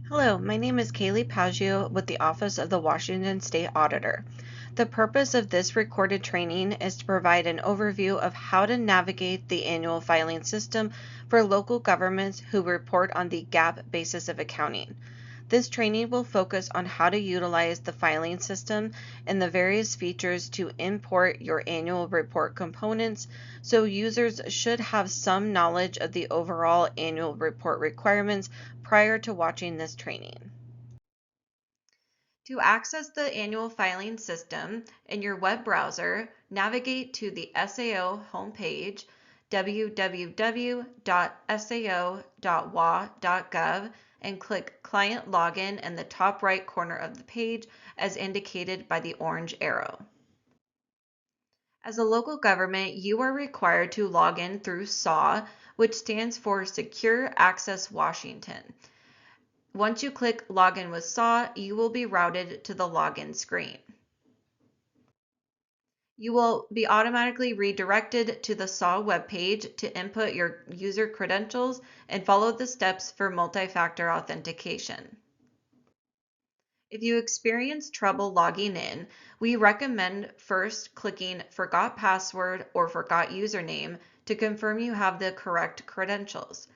Hello, my name is Kaylee Paggio with the Office of the Washington State Auditor. The purpose of this recorded training is to provide an overview of how to navigate the annual filing system for local governments who report on the GAAP basis of accounting. This training will focus on how to utilize the filing system and the various features to import your annual report components, so users should have some knowledge of the overall annual report requirements prior to watching this training. To access the annual filing system in your web browser, navigate to the SAO homepage, www.sao.wa.gov, and click Client Login in the top right corner of the page as indicated by the orange arrow. As a local government, you are required to log in through SAW, which stands for Secure Access Washington. Once you click Login with SAW, you will be routed to the login screen. You will be automatically redirected to the SAW webpage to input your user credentials and follow the steps for multi-factor authentication. If you experience trouble logging in, we recommend first clicking Forgot Password or Forgot Username to confirm you have the correct credentials.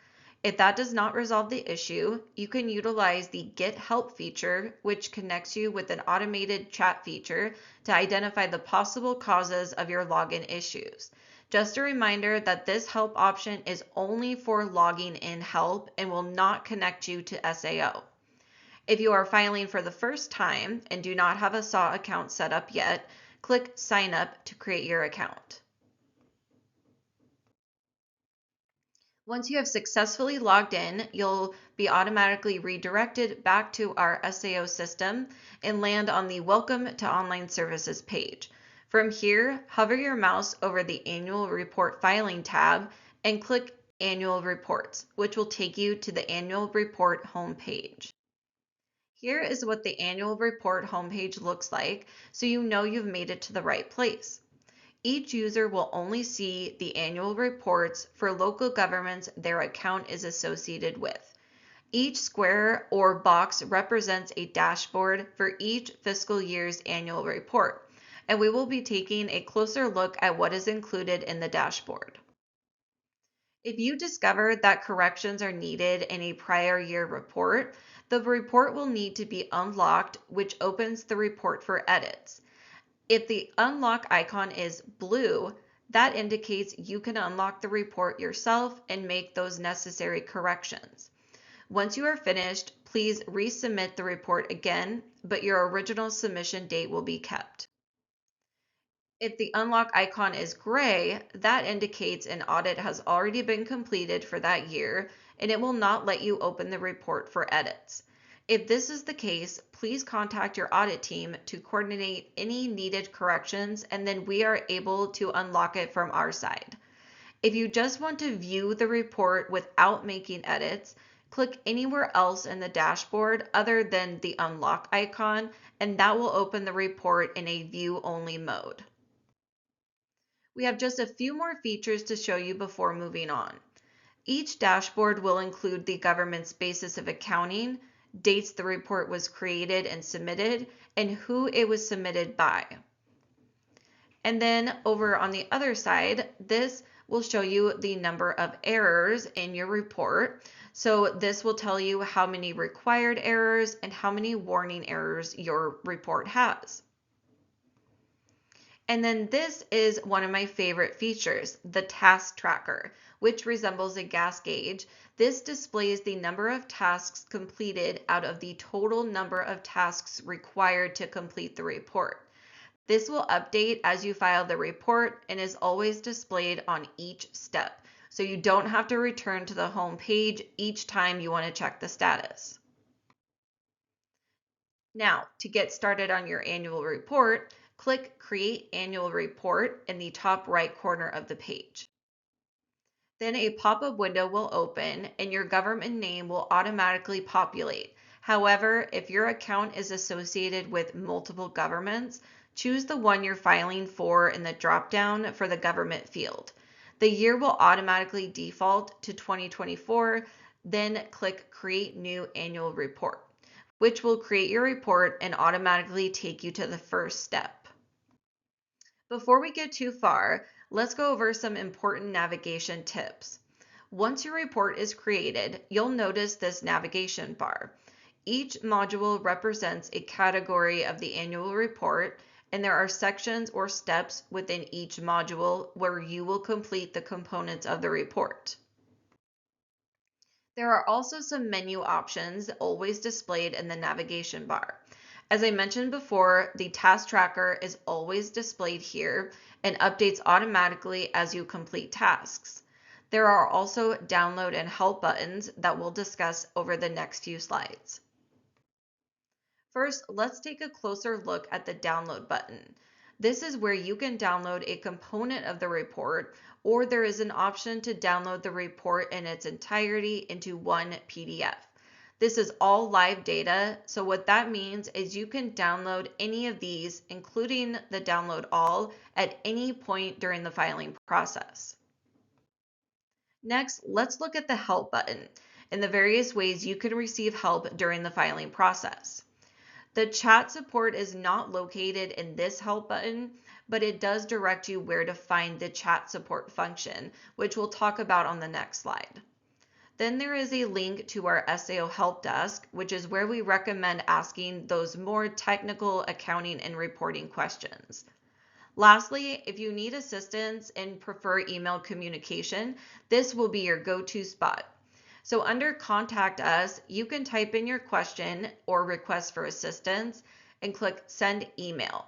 If that does not resolve the issue, you can utilize the Get Help feature, which connects you with an automated chat feature to identify the possible causes of your login issues. Just a reminder that this help option is only for logging in help and will not connect you to SAO. If you are filing for the first time and do not have a SAW account set up yet, click Sign Up to create your account. Once you have successfully logged in, you'll be automatically redirected back to our SAO system and land on the Welcome to Online Services page. From here, hover your mouse over the Annual Report Filing tab and click Annual Reports, which will take you to the Annual Report homepage. Here is what the Annual Report homepage looks like, so you know you've made it to the right place. Each user will only see the annual reports for local governments their account is associated with. Each square or box represents a dashboard for each fiscal year's annual report, and we will be taking a closer look at what is included in the dashboard. If you discover that corrections are needed in a prior year report, the report will need to be unlocked, which opens the report for edits. If the unlock icon is blue, that indicates you can unlock the report yourself and make those necessary corrections. Once you are finished, please resubmit the report again, but your original submission date will be kept. If the unlock icon is gray, that indicates an audit has already been completed for that year, and it will not let you open the report for edits. If this is the case, please contact your audit team to coordinate any needed corrections, and then we are able to unlock it from our side. If you just want to view the report without making edits, click anywhere else in the dashboard other than the unlock icon, and that will open the report in a view-only mode. We have just a few more features to show you before moving on. Each dashboard will include the government's basis of accounting, dates the report was created and submitted, and who it was submitted by. And then over on the other side, this will show you the number of errors in your report. So this will tell you how many required errors and how many warning errors your report has. And then this is one of my favorite features, the task tracker, which resembles a gas gauge. This displays the number of tasks completed out of the total number of tasks required to complete the report. This will update as you file the report and is always displayed on each step, so you don't have to return to the home page each time you want to check the status. Now, to get started on your annual report, click Create Annual Report in the top right corner of the page. Then a pop-up window will open and your government name will automatically populate. However, if your account is associated with multiple governments, choose the one you're filing for in the drop-down for the government field. The year will automatically default to 2024. then click Create New Annual Report, which will create your report and automatically take you to the first step. Before we get too far, let's go over some important navigation tips. Once your report is created, you'll notice this navigation bar. Each module represents a category of the annual report, and there are sections or steps within each module where you will complete the components of the report. There are also some menu options always displayed in the navigation bar. As I mentioned before, the task tracker is always displayed here and updates automatically as you complete tasks. There are also download and help buttons that we'll discuss over the next few slides. First, let's take a closer look at the download button. This is where you can download a component of the report, or there is an option to download the report in its entirety into one PDF. This is all live data, so what that means is you can download any of these, including the download all, at any point during the filing process. Next, let's look at the help button and the various ways you can receive help during the filing process. The chat support is not located in this help button, but it does direct you where to find the chat support function, which we'll talk about on the next slide. Then there is a link to our SAO help desk, which is where we recommend asking those more technical accounting and reporting questions. Lastly, if you need assistance and prefer email communication, this will be your go-to spot. So under Contact Us, you can type in your question or request for assistance and click Send Email.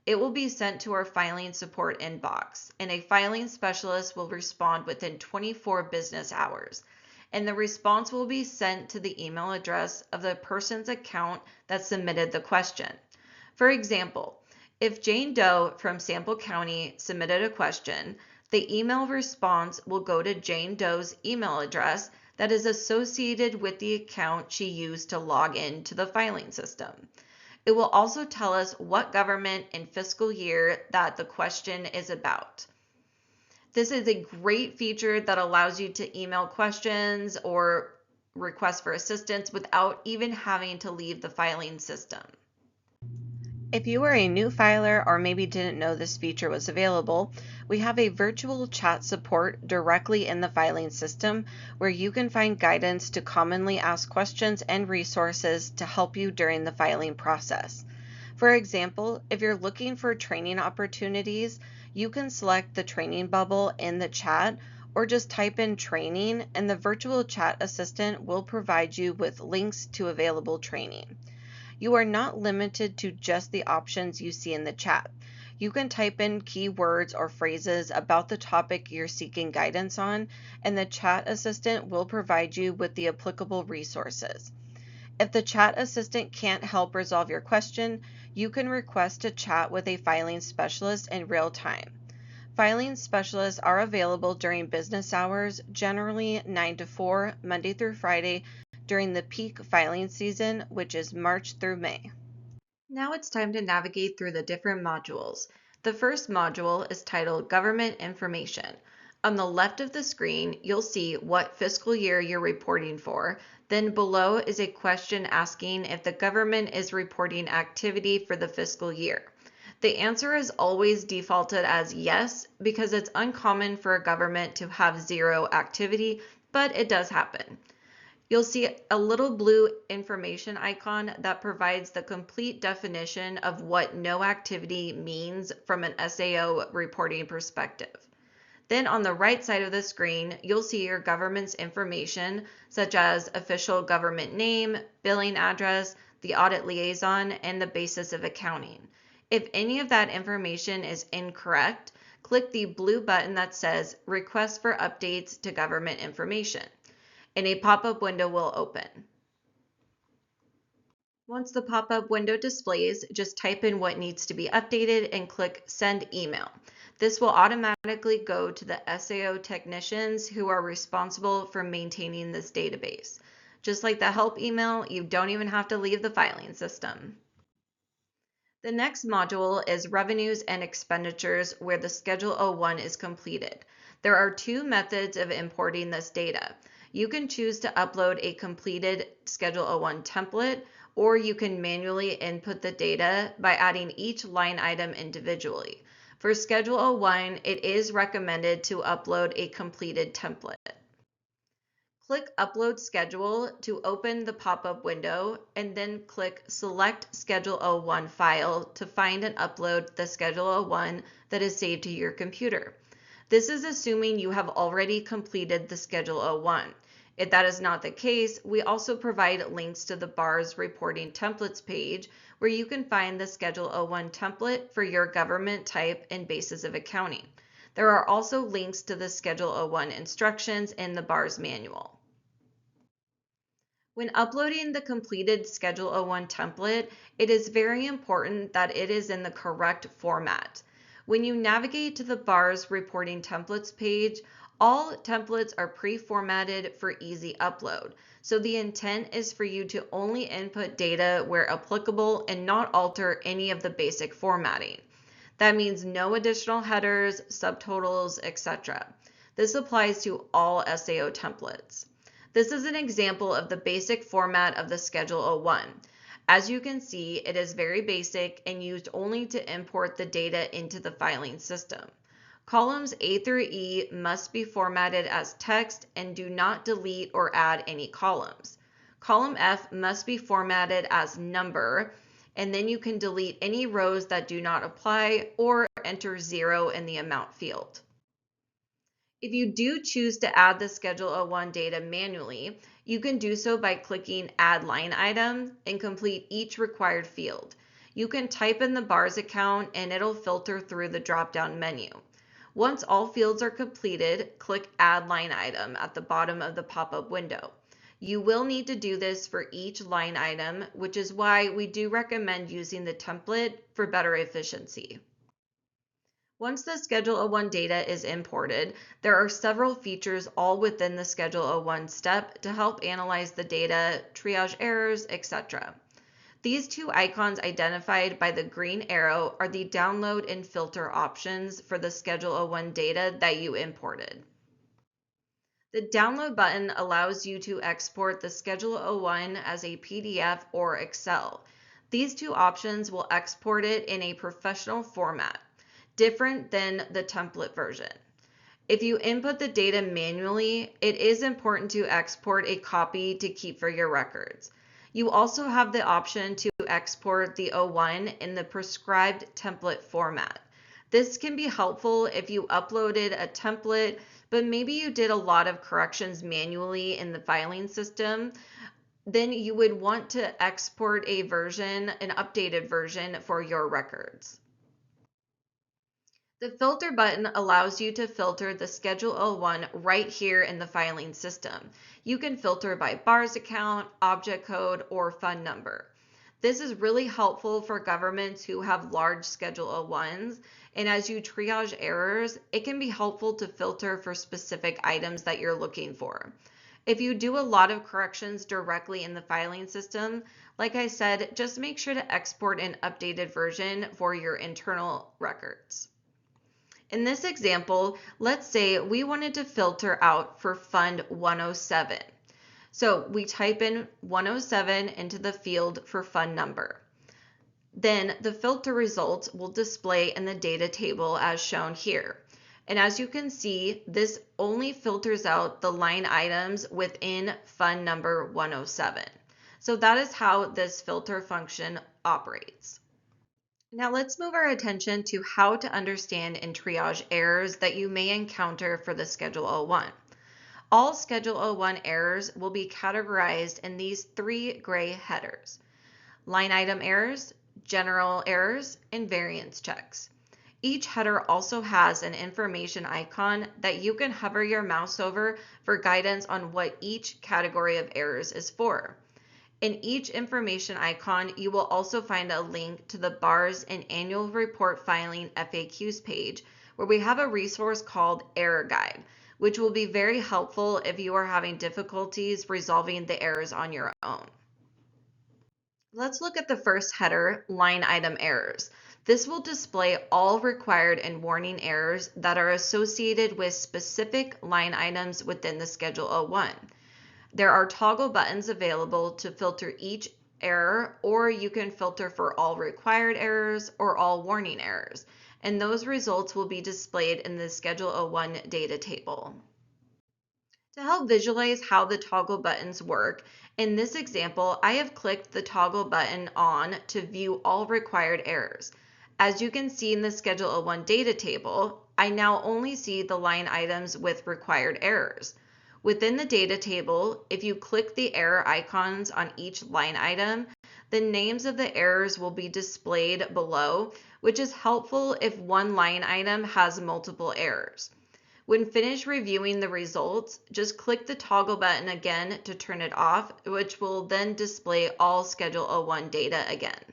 It will be sent to our filing support inbox, and a filing specialist will respond within 24 business hours. And the response will be sent to the email address of the person's account that submitted the question. For example, if Jane Doe from Sample County submitted a question, the email response will go to Jane Doe's email address that is associated with the account she used to log in to the filing system. It will also tell us what government and fiscal year that the question is about. This is a great feature that allows you to email questions or request for assistance without even having to leave the filing system. If you are a new filer or maybe didn't know this feature was available, we have a virtual chat support directly in the filing system where you can find guidance to commonly asked questions and resources to help you during the filing process. For example, if you're looking for training opportunities, you can select the training bubble in the chat or just type in training and the virtual chat assistant will provide you with links to available training. You are not limited to just the options you see in the chat. You can type in keywords or phrases about the topic you're seeking guidance on, and the chat assistant will provide you with the applicable resources. If the chat assistant can't help resolve your question, you can request to chat with a filing specialist in real time. Filing specialists are available during business hours, generally 9 to 4, Monday through Friday, during the peak filing season, which is March through May. Now it's time to navigate through the different modules. The first module is titled Government Information. On the left of the screen, you'll see what fiscal year you're reporting for. Then below is a question asking if the government is reporting activity for the fiscal year. The answer is always defaulted as yes because it's uncommon for a government to have zero activity, but it does happen. You'll see a little blue information icon that provides the complete definition of what no activity means from an SAO reporting perspective. Then on the right side of the screen, you'll see your government's information, such as official government name, billing address, the audit liaison, and the basis of accounting. If any of that information is incorrect, click the blue button that says Request for Updates to Government Information, and a pop-up window will open. Once the pop-up window displays, just type in what needs to be updated and click Send Email. This will automatically go to the SAO technicians who are responsible for maintaining this database. Just like the help email, you don't even have to leave the filing system. The next module is Revenues and Expenditures, where the Schedule 01 is completed. There are two methods of importing this data. You can choose to upload a completed Schedule O1 template, or you can manually input the data by adding each line item individually. For Schedule O1, it is recommended to upload a completed template. Click Upload Schedule to open the pop-up window, and then click Select Schedule O1 file to find and upload the Schedule O1 that is saved to your computer. This is assuming you have already completed the Schedule O1. If that is not the case, we also provide links to the BAR's Reporting Templates page, where you can find the Schedule O1 template for your government type and basis of accounting. There are also links to the Schedule O1 instructions in the BAR's manual. When uploading the completed Schedule O1 template, it is very important that it is in the correct format. When you navigate to the BAR's Reporting Templates page, all templates are pre-formatted for easy upload. So the intent is for you to only input data where applicable and not alter any of the basic formatting. That means no additional headers, subtotals, etc. This applies to all SAO templates. This is an example of the basic format of the Schedule O1. As you can see, it is very basic and used only to import the data into the filing system. Columns A through E must be formatted as text and do not delete or add any columns. Column F must be formatted as number, and then you can delete any rows that do not apply or enter 0 in the amount field. If you do choose to add the Schedule O1 data manually, you can do so by clicking Add Line Item and complete each required field. You can type in the BAR's account and it'll filter through the drop-down menu. Once all fields are completed, click Add Line Item at the bottom of the pop-up window. You will need to do this for each line item, which is why we do recommend using the template for better efficiency. Once the Schedule O1 data is imported, there are several features all within the Schedule O1 step to help analyze the data, triage errors, etc. These two icons identified by the green arrow are the download and filter options for the Schedule O1 data that you imported. The download button allows you to export the Schedule O1 as a PDF or Excel. These two options will export it in a professional format, different than the template version. If you input the data manually, it is important to export a copy to keep for your records. You also have the option to export the O1 in the prescribed template format. This can be helpful if you uploaded a template, but maybe you did a lot of corrections manually in the filing system. Then you would want to export a version, an updated version for your records. The filter button allows you to filter the Schedule O1 right here in the filing system. You can filter by BAR's account, object code, or fund number. This is really helpful for governments who have large Schedule O1s, and as you triage errors, it can be helpful to filter for specific items that you're looking for. If you do a lot of corrections directly in the filing system, like I said, just make sure to export an updated version for your internal records. In this example, let's say we wanted to filter out for Fund 107. So we type in 107 into the field for fund number. Then the filter results will display in the data table as shown here. And as you can see, this only filters out the line items within fund number 107. So that is how this filter function operates. Now let's move our attention to how to understand and triage errors that you may encounter for the Schedule O1. All Schedule O1 errors will be categorized in these three gray headers: line item errors, general errors, and variance checks. Each header also has an information icon that you can hover your mouse over for guidance on what each category of errors is for. In each information icon, you will also find a link to the BAR's and Annual Report Filing FAQs page, where we have a resource called Error Guide, which will be very helpful if you are having difficulties resolving the errors on your own. Let's look at the first header, line item errors. This will display all required and warning errors that are associated with specific line items within the Schedule O1. There are toggle buttons available to filter each error, or you can filter for all required errors or all warning errors, and those results will be displayed in the Schedule O1 data table. To help visualize how the toggle buttons work, in this example, I have clicked the toggle button on to view all required errors. As you can see in the Schedule O1 data table, I now only see the line items with required errors. Within the data table, if you click the error icons on each line item, the names of the errors will be displayed below, which is helpful if one line item has multiple errors. When finished reviewing the results, just click the toggle button again to turn it off, which will then display all Schedule O1 data again.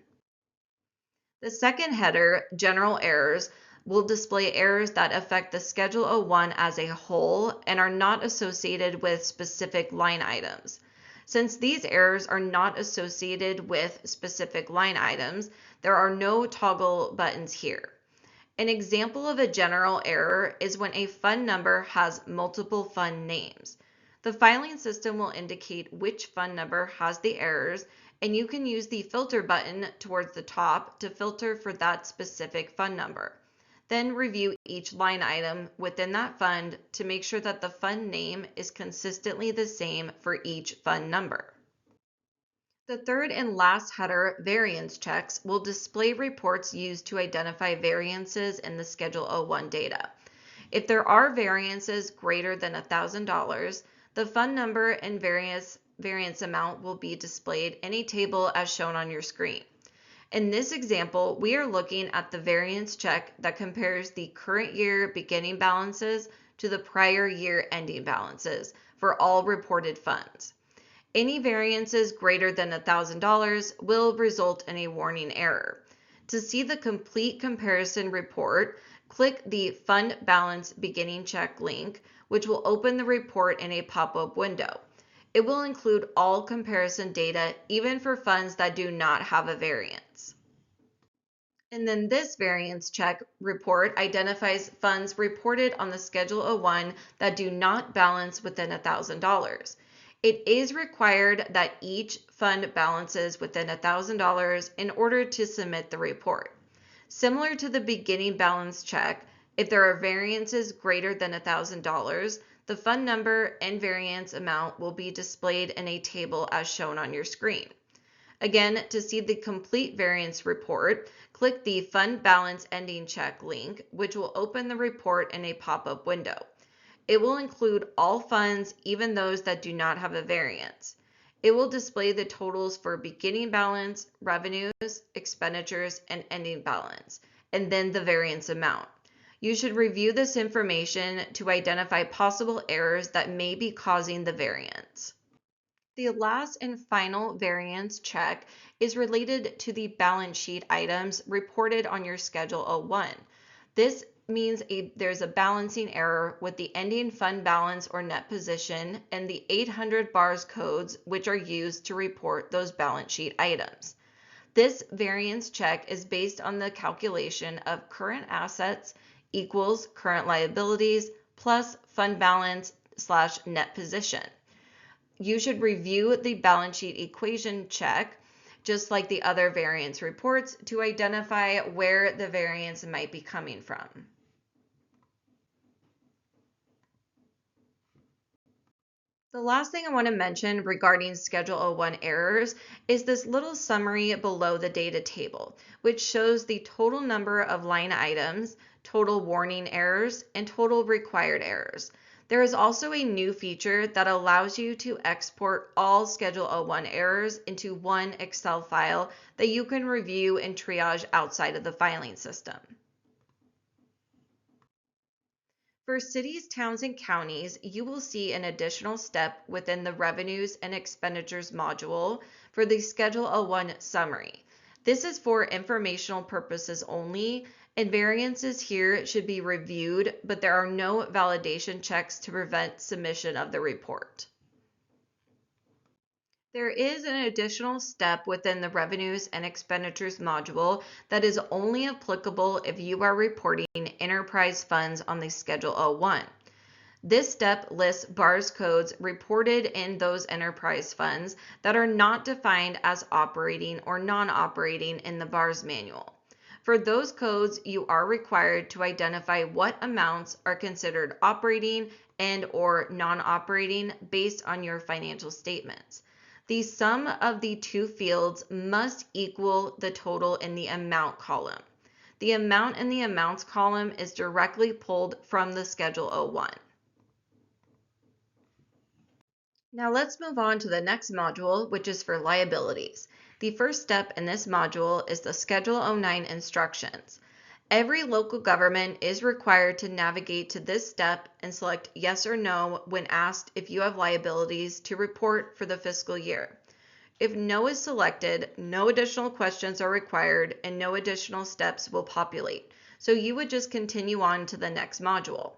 The second header, General Errors, will display errors that affect the Schedule O1 as a whole and are not associated with specific line items. Since these errors are not associated with specific line items, there are no toggle buttons here. An example of a general error is when a fund number has multiple fund names. The filing system will indicate which fund number has the errors, and you can use the filter button towards the top to filter for that specific fund number. Then review each line item within that fund to make sure that the fund name is consistently the same for each fund number. The third and last header, Variance Checks, will display reports used to identify variances in the Schedule O1 data. If there are variances greater than $1,000, the fund number and variance amount will be displayed in a table as shown on your screen. In this example, we are looking at the variance check that compares the current year beginning balances to the prior year ending balances for all reported funds. Any variances greater than $1,000 will result in a warning error. To see the complete comparison report, click the Fund Balance Beginning Check link, which will open the report in a pop-up window. It will include all comparison data, even for funds that do not have a variance. And then this variance check report identifies funds reported on the Schedule O1 that do not balance within $1,000. It is required that each fund balances within $1,000 in order to submit the report. Similar to the beginning balance check, if there are variances greater than $1,000, the fund number and variance amount will be displayed in a table as shown on your screen. Again, to see the complete variance report, click the Fund Balance Ending Check link, which will open the report in a pop-up window. It will include all funds, even those that do not have a variance. It will display the totals for beginning balance, revenues, expenditures, and ending balance, and then the variance amount. You should review this information to identify possible errors that may be causing the variance. The last and final variance check is related to the balance sheet items reported on your Schedule O1. This means there's a balancing error with the ending fund balance or net position and the 800 bars codes which are used to report those balance sheet items. This variance check is based on the calculation of current assets equals current liabilities plus fund balance / net position. You should review the balance sheet equation check just like the other variance reports to identify where the variance might be coming from. The last thing I want to mention regarding Schedule O1 errors is this little summary below the data table, which shows the total number of line items, total warning errors, and total required errors. There is also a new feature that allows you to export all Schedule O1 errors into one Excel file that you can review and triage outside of the filing system. For cities, towns, and counties, you will see an additional step within the Revenues and Expenditures module for the Schedule O1 summary. This is for informational purposes only, and variances here should be reviewed, but there are no validation checks to prevent submission of the report. There is an additional step within the Revenues and Expenditures module that is only applicable if you are reporting enterprise funds on the Schedule O1. This step lists BARS codes reported in those enterprise funds that are not defined as operating or non-operating in the BARS manual. For those codes, you are required to identify what amounts are considered operating and or non-operating based on your financial statements. The sum of the two fields must equal the total in the amount column. The amount in the amounts column is directly pulled from the Schedule 01. Now let's move on to the next module, which is for liabilities. The first step in this module is the Schedule 09 instructions. Every local government is required to navigate to this step and select yes or no when asked if you have liabilities to report for the fiscal year. If no is selected, no additional questions are required and no additional steps will populate. So you would just continue on to the next module.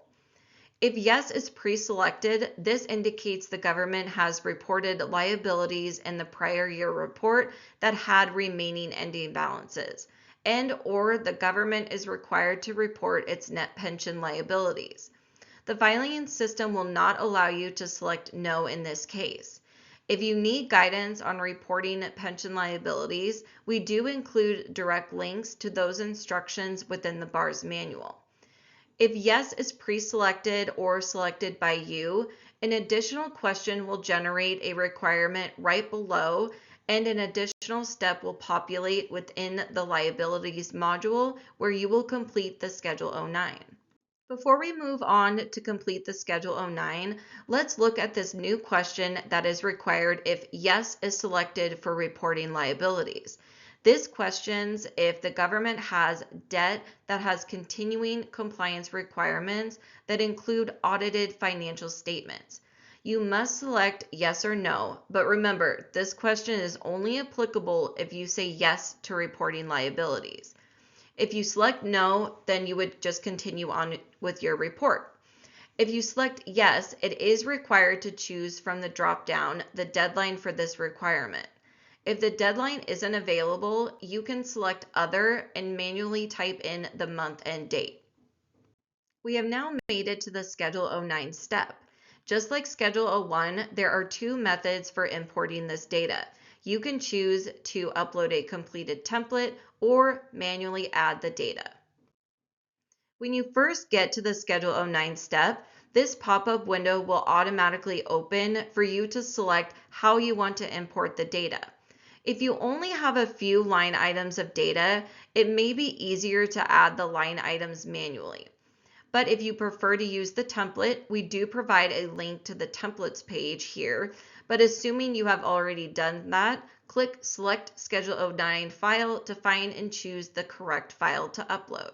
If yes is pre-selected, this indicates the government has reported liabilities in the prior year report that had remaining ending balances, and or the government is required to report its net pension liabilities. The filing system will not allow you to select no in this case. If you need guidance on reporting pension liabilities, we do include direct links to those instructions within the BARS manual. If yes is pre-selected or selected by you, an additional question will generate a requirement right below, and an additional step will populate within the liabilities module where you will complete the Schedule 09. Before we move on to complete the Schedule 09, let's look at this new question that is required if yes is selected for reporting liabilities. This questions if the government has debt that has continuing compliance requirements that include audited financial statements. You must select yes or no, but remember, this question is only applicable if you say yes to reporting liabilities. If you select no, then you would just continue on with your report. If you select yes, it is required to choose from the drop-down the deadline for this requirement. If the deadline isn't available, you can select other and manually type in the month and date. We have now made it to the Schedule 09 step. Just like Schedule 01, there are two methods for importing this data. You can choose to upload a completed template or manually add the data. When you first get to the Schedule 09 step, this pop-up window will automatically open for you to select how you want to import the data. If you only have a few line items of data, it may be easier to add the line items manually. But if you prefer to use the template, we do provide a link to the templates page here. But assuming you have already done that, click Select Schedule 09 File to find and choose the correct file to upload.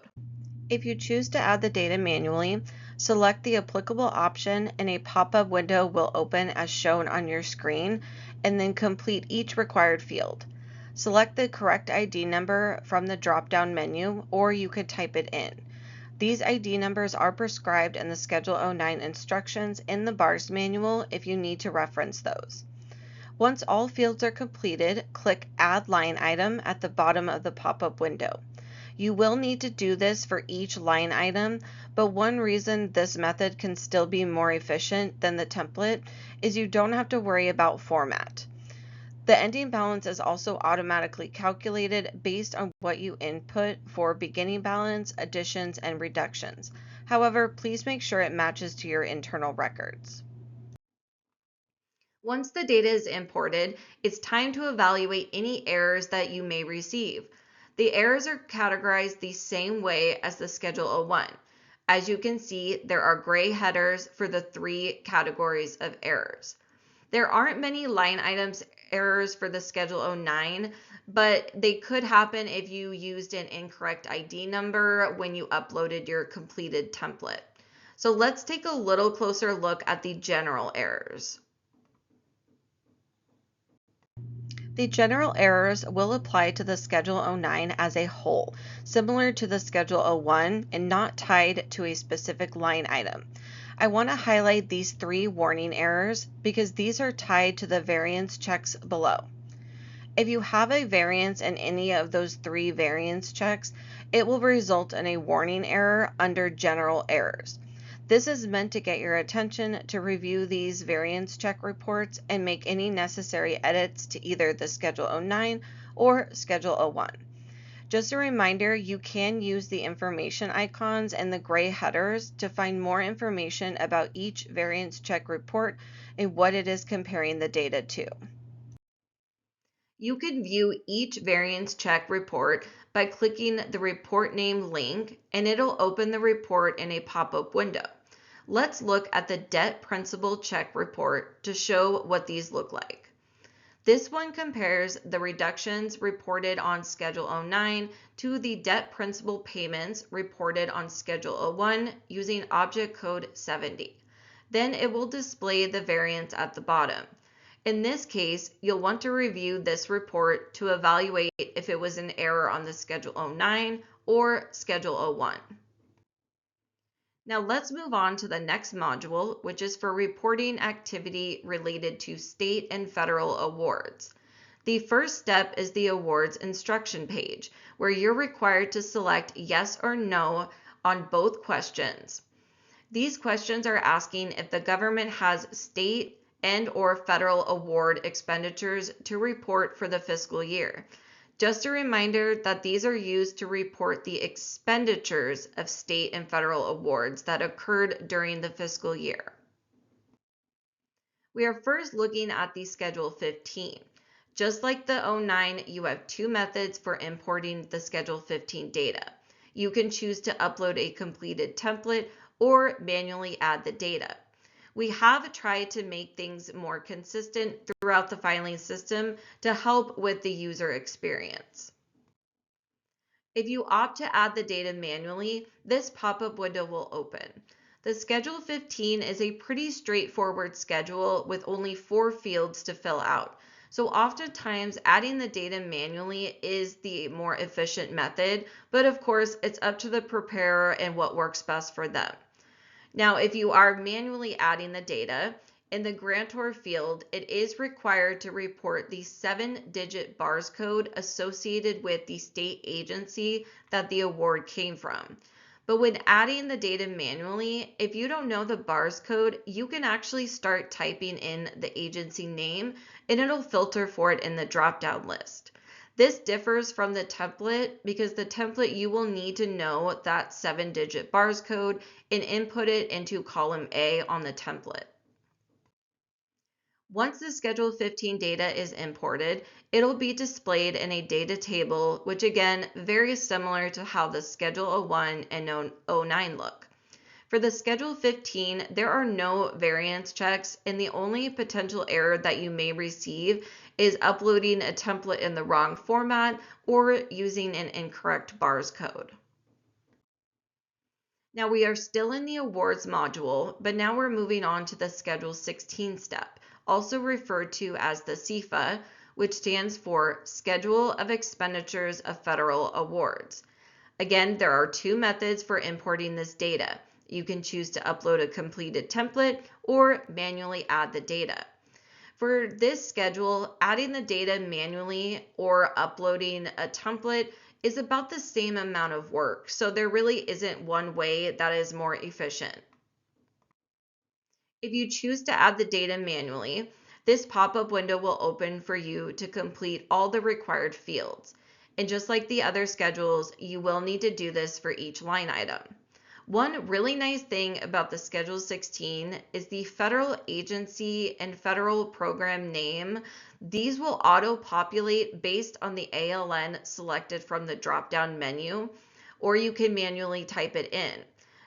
If you choose to add the data manually, select the applicable option and a pop-up window will open as shown on your screen, and then complete each required field. Select the correct ID number from the drop-down menu, or you could type it in. These ID numbers are prescribed in the Schedule 09 instructions in the BARS manual if you need to reference those. Once all fields are completed, click Add Line Item at the bottom of the pop-up window. You will need to do this for each line item, but one reason this method can still be more efficient than the template is you don't have to worry about format. The ending balance is also automatically calculated based on what you input for beginning balance, additions, and reductions. However, please make sure it matches to your internal records. Once the data is imported, it's time to evaluate any errors that you may receive. The errors are categorized the same way as the Schedule 01. As you can see, there are gray headers for the three categories of errors. There aren't many line items errors for the Schedule 09, but they could happen if you used an incorrect ID number when you uploaded your completed template. So let's take a little closer look at the general errors. The general errors will apply to the Schedule 09 as a whole, similar to the Schedule 01 and not tied to a specific line item. I want to highlight these three warning errors because these are tied to the variance checks below. If you have a variance in any of those three variance checks, it will result in a warning error under general errors. This is meant to get your attention to review these variance check reports and make any necessary edits to either the Schedule 09 or Schedule 01. Just a reminder, you can use the information icons and the gray headers to find more information about each variance check report and what it is comparing the data to. You can view each variance check report by clicking the report name link, and it'll open the report in a pop-up window. Let's look at the debt principal check report to show what these look like. This one compares the reductions reported on Schedule 09 to the debt principal payments reported on Schedule 01 using object code 70. Then it will display the variance at the bottom. In this case, you'll want to review this report to evaluate if it was an error on the Schedule 09 or Schedule 01. Now let's move on to the next module, which is for reporting activity related to state and federal awards. The first step is the awards instruction page, where you're required to select yes or no on both questions. These questions are asking if the government has state and or federal award expenditures to report for the fiscal year. Just a reminder that these are used to report the expenditures of state and federal awards that occurred during the fiscal year. We are first looking at the Schedule 15. Just like the 09, you have two methods for importing the Schedule 15 data. You can choose to upload a completed template or manually add the data. We have tried to make things more consistent throughout the filing system to help with the user experience. If you opt to add the data manually, this pop-up window will open. The Schedule 15 is a pretty straightforward schedule with only 4 fields to fill out. So oftentimes adding the data manually is the more efficient method, but of course it's up to the preparer and what works best for them. Now, if you are manually adding the data, in the grantor field, it is required to report the 7-digit bars code associated with the state agency that the award came from. But when adding the data manually, if you don't know the bars code, you can actually start typing in the agency name and it'll filter for it in the drop-down list. This differs from the template because the template you will need to know that 7-digit bars code and input it into column A on the template. Once the Schedule 15 data is imported, it'll be displayed in a data table, which again, very similar to how the Schedule 01 and 09 look. For the Schedule 15, there are no variance checks, and the only potential error that you may receive is uploading a template in the wrong format or using an incorrect bars code. Now we are still in the awards module, but now we're moving on to the Schedule 16 step, also referred to as the SEFA, which stands for Schedule of Expenditures of Federal Awards. Again, there are 2 methods for importing this data. You can choose to upload a completed template or manually add the data. For this schedule, adding the data manually or uploading a template is about the same amount of work, so there really isn't one way that is more efficient. If you choose to add the data manually, this pop-up window will open for you to complete all the required fields. And just like the other schedules, you will need to do this for each line item. One really nice thing about the Schedule 16 is the federal agency and federal program name. These will auto-populate based on the ALN selected from the drop-down menu, or you can manually type it in.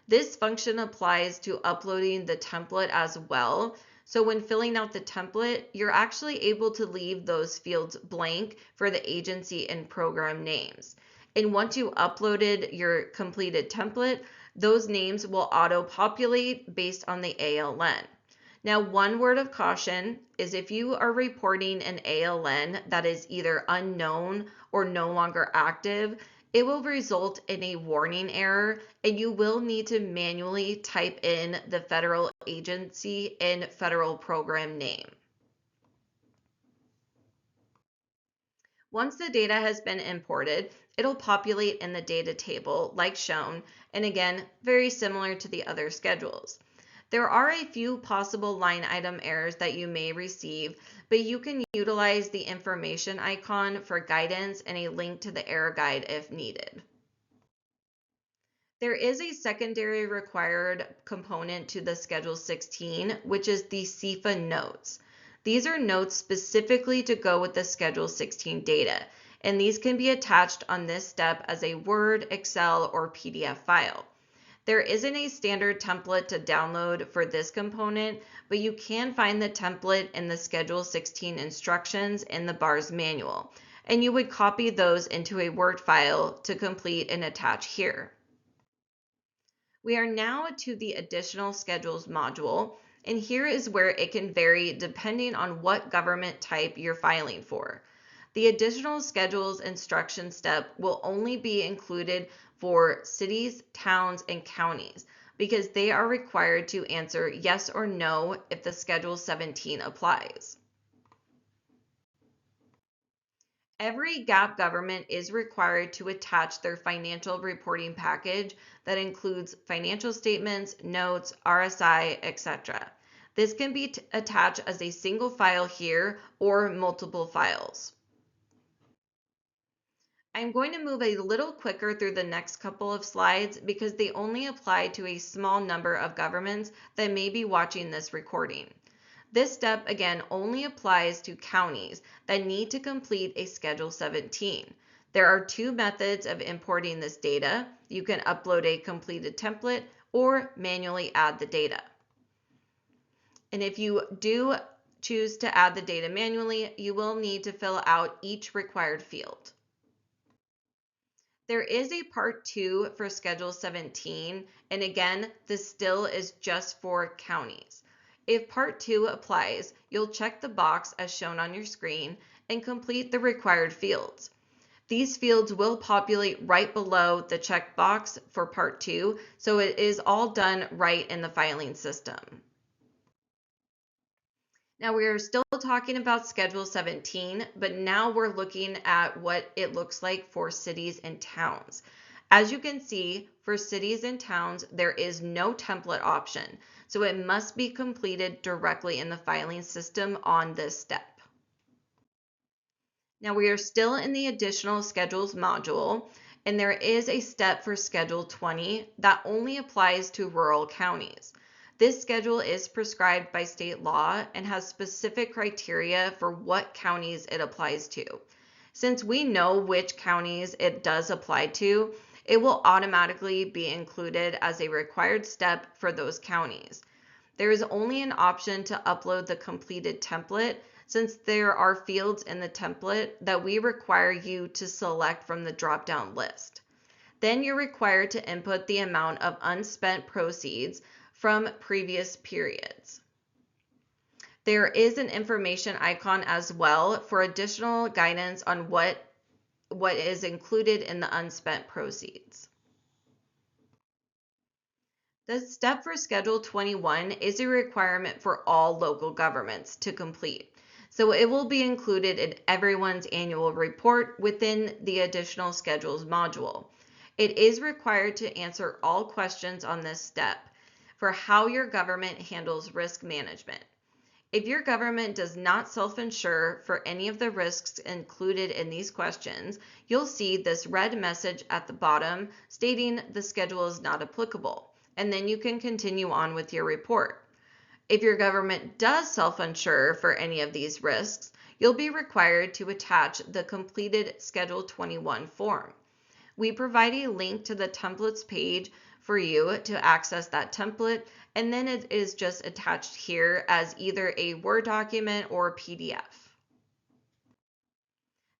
This function applies to uploading the template as well. So when filling out the template, you're actually able to leave those fields blank for the agency and program names. And once you uploaded your completed template, those names will auto-populate based on the ALN. Now, one word of caution is if you are reporting an ALN that is either unknown or no longer active, it will result in a warning error and you will need to manually type in the federal agency and federal program name. Once the data has been imported, it'll populate in the data table like shown, and again, very similar to the other schedules. There are a few possible line item errors that you may receive, but you can utilize the information icon for guidance and a link to the error guide if needed. There is a secondary required component to the Schedule 16, which is the CIFA notes. These are notes specifically to go with the Schedule 16 data, and these can be attached on this step as a Word, Excel, or PDF file. There isn't a standard template to download for this component, but you can find the template in the Schedule 16 instructions in the BARS manual, and you would copy those into a Word file to complete and attach here. We are now to the additional schedules module, and here is where it can vary depending on what government type you're filing for. The additional schedules instruction step will only be included for cities, towns, and counties because they are required to answer yes or no if the Schedule 17 applies. Every GAAP government is required to attach their financial reporting package that includes financial statements, notes, RSI, etc. This can be attached as a single file here or multiple files. I'm going to move a little quicker through the next couple of slides because they only apply to a small number of governments that may be watching this recording. This step again only applies to counties that need to complete a Schedule 17. There are two methods of importing this data. You can upload a completed template or manually add the data. And if you do choose to add the data manually, you will need to fill out each required field. There is a part 2 for Schedule 17, and again, this still is just for counties. If part 2 applies, you'll check the box as shown on your screen and complete the required fields. These fields will populate right below the check box for part 2, so it is all done right in the filing system. Now we are still talking about Schedule 17, but now we're looking at what it looks like for cities and towns. As you can see, for cities and towns, there is no template option, so it must be completed directly in the filing system on this step. Now we are still in the additional schedules module, and there is a step for Schedule 20 that only applies to rural counties. This schedule is prescribed by state law and has specific criteria for what counties it applies to. Since we know which counties it does apply to, it will automatically be included as a required step for those counties. There is only an option to upload the completed template since there are fields in the template that we require you to select from the drop-down list. Then you're required to input the amount of unspent proceeds from previous periods. There is an information icon as well for additional guidance on what is included in the unspent proceeds. The step for Schedule 21 is a requirement for all local governments to complete. So it will be included in everyone's annual report within the additional schedules module. It is required to answer all questions on this step for how your government handles risk management. If your government does not self-insure for any of the risks included in these questions, you'll see this red message at the bottom stating the schedule is not applicable, and then you can continue on with your report. If your government does self-insure for any of these risks, you'll be required to attach the completed Schedule 21 form. We provide a link to the templates page for you to access that template, and then it is just attached here as either a Word document or a PDF.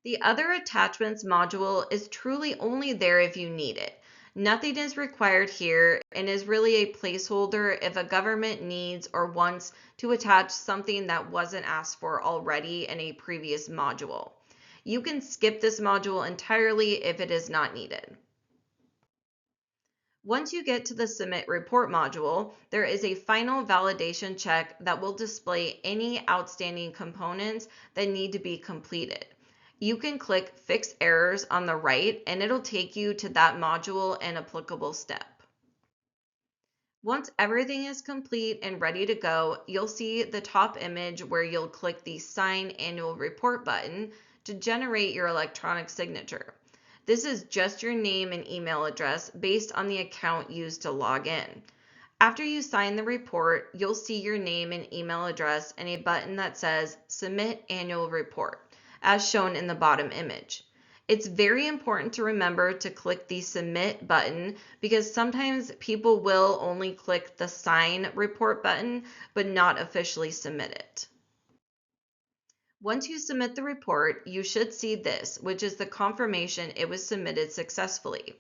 The other attachments module is truly only there if you need it. Nothing is required here and is really a placeholder if a government needs or wants to attach something that wasn't asked for already in a previous module. You can skip this module entirely if it is not needed. Once you get to the Submit Report module, there is a final validation check that will display any outstanding components that need to be completed. You can click Fix Errors on the right, and it'll take you to that module and applicable step. Once everything is complete and ready to go, you'll see the top image where you'll click the Sign Annual Report button to generate your electronic signature. This is just your name and email address based on the account used to log in. After you sign the report, you'll see your name and email address and a button that says Submit Annual Report, as shown in the bottom image. It's very important to remember to click the Submit button because sometimes people will only click the Sign Report button but not officially submit it. Once you submit the report, you should see this, which is the confirmation it was submitted successfully.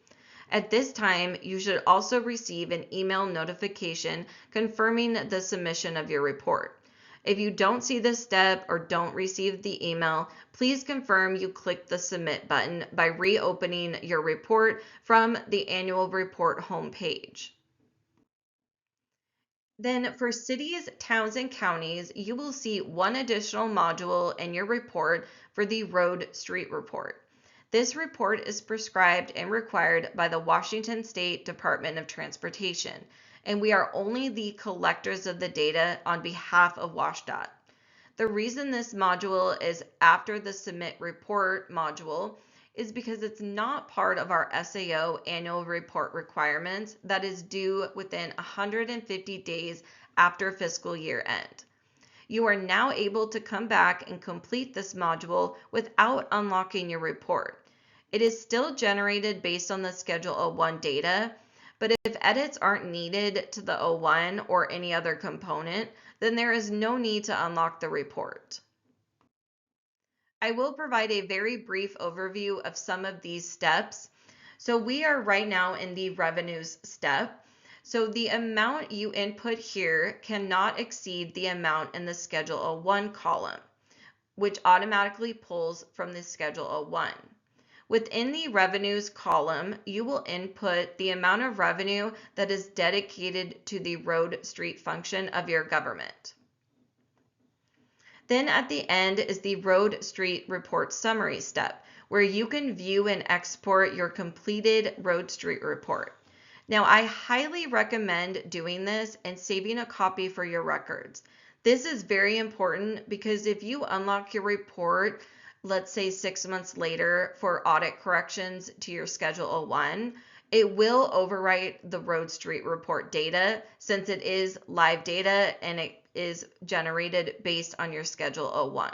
At this time, you should also receive an email notification confirming the submission of your report. If you don't see this step or don't receive the email, please confirm you clicked the Submit button by reopening your report from the annual report homepage. Then for cities, towns, and counties, you will see one additional module in your report for the road street report. This report is prescribed and required by the Washington State Department of Transportation, and we are only the collectors of the data on behalf of WashDOT. The reason this module is after the Submit Report module is because it's not part of our SAO annual report requirements that is due within 150 days after fiscal year end. You are now able to come back and complete this module without unlocking your report. It is still generated based on the Schedule 01 data, but if edits aren't needed to the 01 or any other component, then there is no need to unlock the report. I will provide a very brief overview of some of these steps. So we are right now in the revenues step. So the amount you input here cannot exceed the amount in the Schedule 01 column, which automatically pulls from the Schedule 01. Within the revenues column, you will input the amount of revenue that is dedicated to the road street function of your government. Then at the end is the road street report summary step, where you can view and export your completed road street report. Now, I highly recommend doing this and saving a copy for your records. This is very important because if you unlock your report, let's say 6 months later for audit corrections to your Schedule 01, it will overwrite the road street report data since it is live data and it is generated based on your Schedule 01.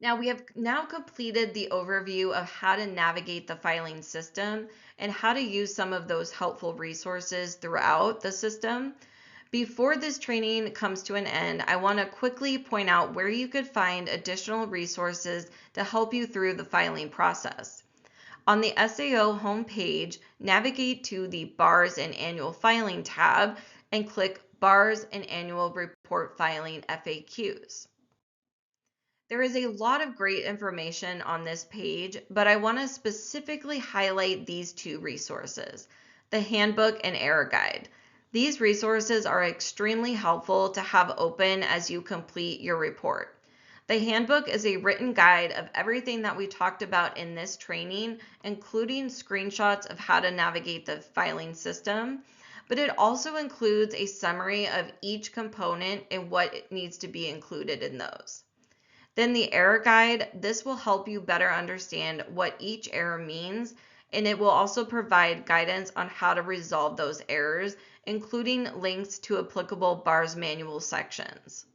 Now we have now completed the overview of how to navigate the filing system and how to use some of those helpful resources throughout the system. Before this training comes to an end, I want to quickly point out where you could find additional resources to help you through the filing process. On the SAO homepage, navigate to the Bars and Annual Filing tab and click Bars and Annual Report Filing FAQs. There is a lot of great information on this page, but I want to specifically highlight these two resources, the Handbook and Error Guide. These resources are extremely helpful to have open as you complete your report. The handbook is a written guide of everything that we talked about in this training, including screenshots of how to navigate the filing system, but it also includes a summary of each component and what needs to be included in those. Then the error guide, this will help you better understand what each error means, and it will also provide guidance on how to resolve those errors, including links to applicable BARS manual sections.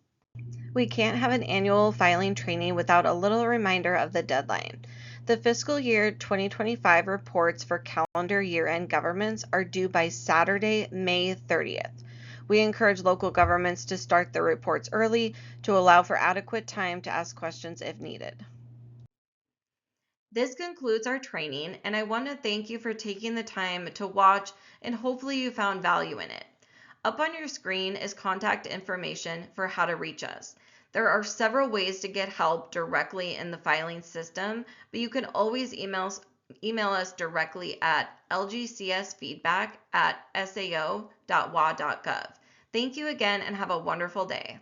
We can't have an annual filing training without a little reminder of the deadline. The fiscal year 2025 reports for calendar year-end governments are due by Saturday, May 30th. We encourage local governments to start their reports early to allow for adequate time to ask questions if needed. This concludes our training, and I want to thank you for taking the time to watch, and hopefully you found value in it. Up on your screen is contact information for how to reach us. There are several ways to get help directly in the filing system, but you can always email us directly at lgcsfeedback@sao.wa.gov. Thank you again and have a wonderful day.